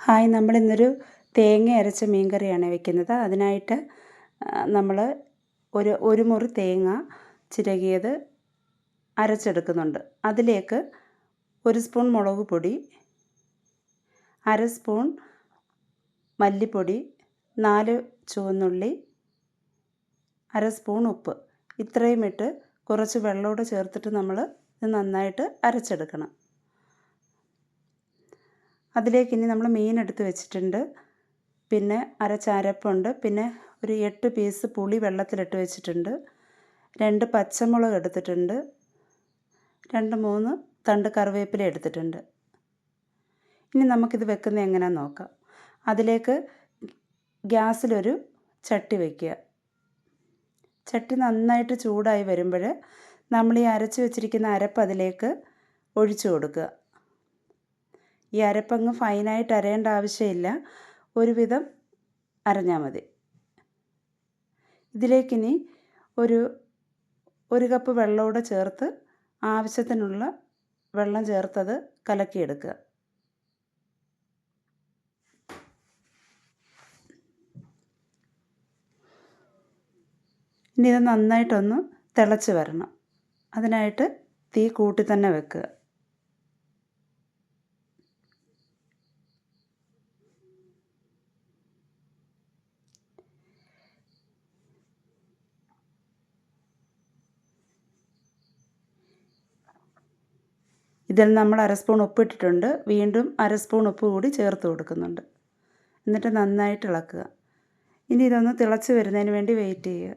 Hi, നമ്മളിന്നൊരു തേങ്ങ അരച്ച മീൻ കറിയാണ് വെക്കുന്നത്. അതിനായിട്ട് നമ്മൾ ഒരു മുറി തേങ്ങ ചിരകിയത് അരച്ചെടുക്കുന്നുണ്ട്. അതിലേക്ക് 1 സ്പൂൺ മുളക് പൊടി, 1/2 സ്പൂൺ മല്ലിപ്പൊടി, 4 ചുവന്നുള്ളി, 1/2 സ്പൂൺ ഉപ്പ്, ഇത്രയും ഇട്ട് കുറച്ച് വെള്ളമൂടെ ചേർത്തിട്ട് നമ്മൾ ഇത് നന്നായിട്ട് അരച്ചെടുക്കണം. അതിലേക്ക് ഇനി നമ്മൾ മീൻ എടുത്ത് വെച്ചിട്ടുണ്ട്, പിന്നെ അരച്ച അരപ്പുണ്ട്, പിന്നെ ഒരു 8 പീസ് പുളി വെള്ളത്തിലിട്ട് വെച്ചിട്ടുണ്ട്, 2 പച്ചമുളക് എടുത്തിട്ടുണ്ട്, 2-3 തണ്ട് കറിവേപ്പില എടുത്തിട്ടുണ്ട്. ഇനി നമുക്കിത് വെക്കുന്നത് എങ്ങനെയാണെന്ന് നോക്കാം. അതിലേക്ക് ഗ്യാസിലൊരു ചട്ടി വയ്ക്കുക. ചട്ടി നന്നായിട്ട് ചൂടായി വരുമ്പോൾ നമ്മൾ ഈ അരച്ച് വെച്ചിരിക്കുന്ന അരപ്പ് അതിലേക്ക് ഒഴിച്ചു കൊടുക്കുക. ഈ അരപ്പങ്ങ് ഫൈനായിട്ട് അരയേണ്ട ആവശ്യമില്ല, ഒരുവിധം അരഞ്ഞാൽ മതി. ഇതിലേക്കിനി ഒരു കപ്പ് വെള്ളമൂടെ ചേർത്ത് ആവശ്യത്തിനുള്ള വെള്ളം ചേർത്തത് കലക്കിയെടുക്കുക. ഇനി ഇത് നന്നായിട്ടൊന്ന് തിളച്ച് വരണം. അതിനായിട്ട് തീ കൂട്ടി തന്നെ വെക്കുക. ഇതിൽ നമ്മൾ 1/2 സ്പൂൺ ഉപ്പ് ഇട്ടിട്ടുണ്ട്, വീണ്ടും 1/2 സ്പൂൺ ഉപ്പ് കൂടി ചേർത്ത് കൊടുക്കുന്നുണ്ട്. എന്നിട്ട് നന്നായിട്ട് ഇളക്കുക. ഇനി ഇതൊന്ന് തിളച്ച് വരുന്നതിന് വേണ്ടി വെയിറ്റ് ചെയ്യുക.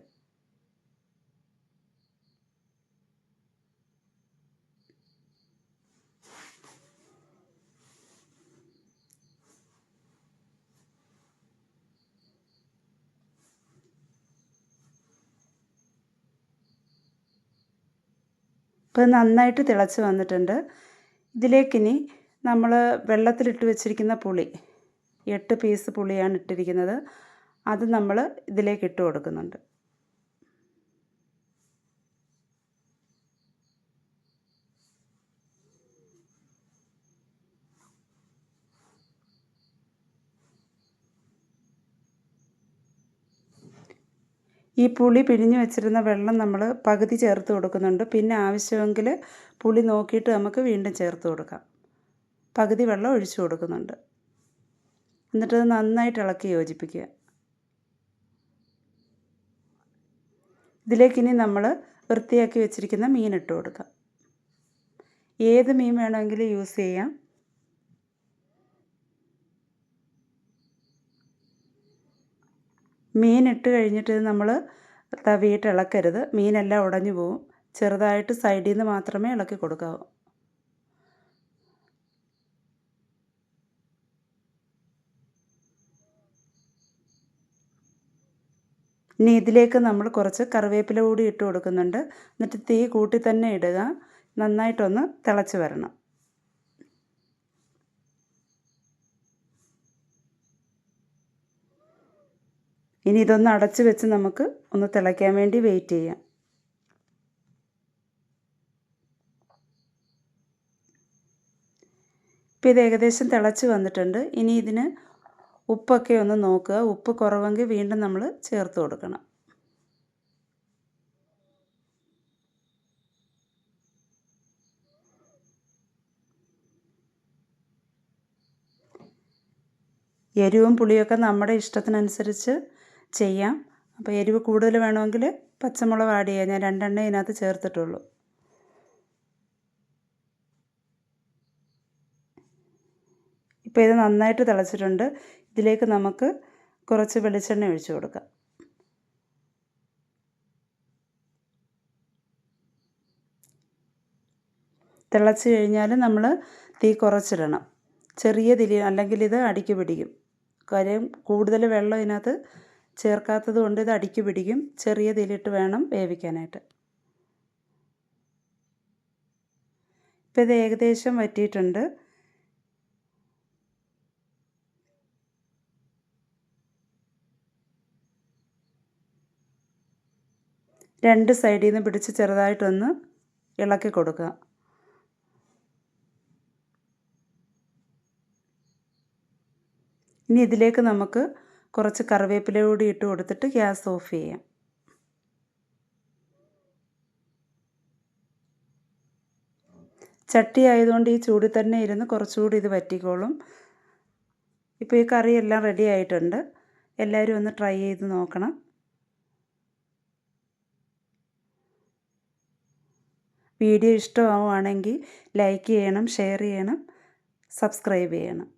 ഇപ്പോൾ നന്നായിട്ട് തിളച്ച് വന്നിട്ടുണ്ട്. ഇതിലേക്കിനി നമ്മൾ വെള്ളത്തിലിട്ട് വെച്ചിരിക്കുന്ന പുളി, 8 പീസ് പുളിയാണ് ഇട്ടിരിക്കുന്നത്, അത് നമ്മൾ ഇതിലേക്ക് ഇട്ട് കൊടുക്കുന്നുണ്ട്. ഈ പുളി പിഴിഞ്ഞ് വെച്ചിരുന്ന വെള്ളം നമ്മൾ പകുതി ചേർത്ത് കൊടുക്കുന്നുണ്ട്. പിന്നെ ആവശ്യമെങ്കിൽ പുളി നോക്കിയിട്ട് നമുക്ക് വീണ്ടും ചേർത്ത് കൊടുക്കാം. പകുതി വെള്ളം ഒഴിച്ചു കൊടുക്കുന്നുണ്ട്. എന്നിട്ടത് നന്നായിട്ട് ഇളക്കി യോജിപ്പിക്കുക. ഇതിലേക്കിനി നമ്മൾ വൃത്തിയാക്കി വെച്ചിരിക്കുന്ന മീൻ ഇട്ട് കൊടുക്കാം. ഏത് മീൻ വേണമെങ്കിലും യൂസ് ചെയ്യാം. മീൻ ഇട്ട് കഴിഞ്ഞിട്ട് നമ്മൾ തവിയിട്ട് ഇളക്കരുത്, മീനെല്ലാം ഉടഞ്ഞു പോവും. ചെറുതായിട്ട് സൈഡിൽ നിന്ന് മാത്രമേ ഇളക്കി കൊടുക്കാവൂ. ഇനി ഇതിലേക്ക് നമ്മൾ കുറച്ച് കറിവേപ്പില കൂടി ഇട്ട് കൊടുക്കുന്നുണ്ട്. എന്നിട്ട് തീ കൂട്ടി തന്നെ ഇടുക. നന്നായിട്ടൊന്ന് തിളച്ച് വരണം. ഇനി ഇതൊന്ന് അടച്ച് വെച്ച് നമുക്ക് ഒന്ന് തിളയ്ക്കാൻ വേണ്ടി വെയിറ്റ് ചെയ്യാം. ഇപ്പോൾ ഇത് ഏകദേശം തിളച്ച് വന്നിട്ടുണ്ട്. ഇനി ഇതിന് ഉപ്പൊക്കെ ഒന്ന് നോക്കുക. ഉപ്പ് കുറവെങ്കിൽ വീണ്ടും നമ്മൾ ചേർത്ത് കൊടുക്കണം. എരിവും പുളിയൊക്കെ നമ്മുടെ ഇഷ്ടത്തിനനുസരിച്ച് ചെയ്യാം. അപ്പോൾ എരിവ് കൂടുതൽ വേണമെങ്കിൽ പച്ചമുളക് ആഡ് ചെയ്യാം. ഞാൻ 2 ഇതിനകത്ത് ചേർത്തിട്ടുള്ളൂ. ഇപ്പോൾ ഇത് നന്നായിട്ട് തിളച്ചിട്ടുണ്ട്. ഇതിലേക്ക് നമുക്ക് കുറച്ച് വെളിച്ചെണ്ണ ഒഴിച്ചു കൊടുക്കാം. തിളച്ച് കഴിഞ്ഞാൽ നമ്മൾ തീ കുറച്ചിടണം. ചെറിയ തിരി, അല്ലെങ്കിൽ ഇത് അടിക്ക് പിടിക്കും. കാര്യം കൂടുതൽ വെള്ളം ഇതിനകത്ത് ചേർക്കാത്തത് കൊണ്ട് ഇത് അടിക്ക് പിടിക്കും. ചെറിയ തീയിലിട്ട് വേണം വേവിക്കാനായിട്ട്. ഇപ്പോൾ ഇത് ഏകദേശം വറ്റിയിട്ടുണ്ട്. രണ്ട് സൈഡിൽ നിന്ന് പിടിച്ച് ചെറുതായിട്ടൊന്ന് ഇളക്കി കൊടുക്കുക. ഇനി ഇതിലേക്ക് നമുക്ക് കുറച്ച് കറിവേപ്പില കൂടി ഇട്ട് കൊടുത്തിട്ട് ഗ്യാസ് ഓഫ് ചെയ്യാം. ചട്ടി ആയതുകൊണ്ട് ഈ ചൂടിൽ തന്നെ ഇരുന്ന് കുറച്ചുകൂടി ഇത് വറ്റിക്കോളും. ഇപ്പോൾ ഈ കറിയെല്ലാം റെഡി ആയിട്ടുണ്ട്. എല്ലാവരും ഒന്ന് ട്രൈ ചെയ്ത് നോക്കണം. വീഡിയോ ഇഷ്ടമാവുകയാണെങ്കിൽ ലൈക്ക് ചെയ്യണം, ഷെയർ ചെയ്യണം, സബ്സ്ക്രൈബ് ചെയ്യണം.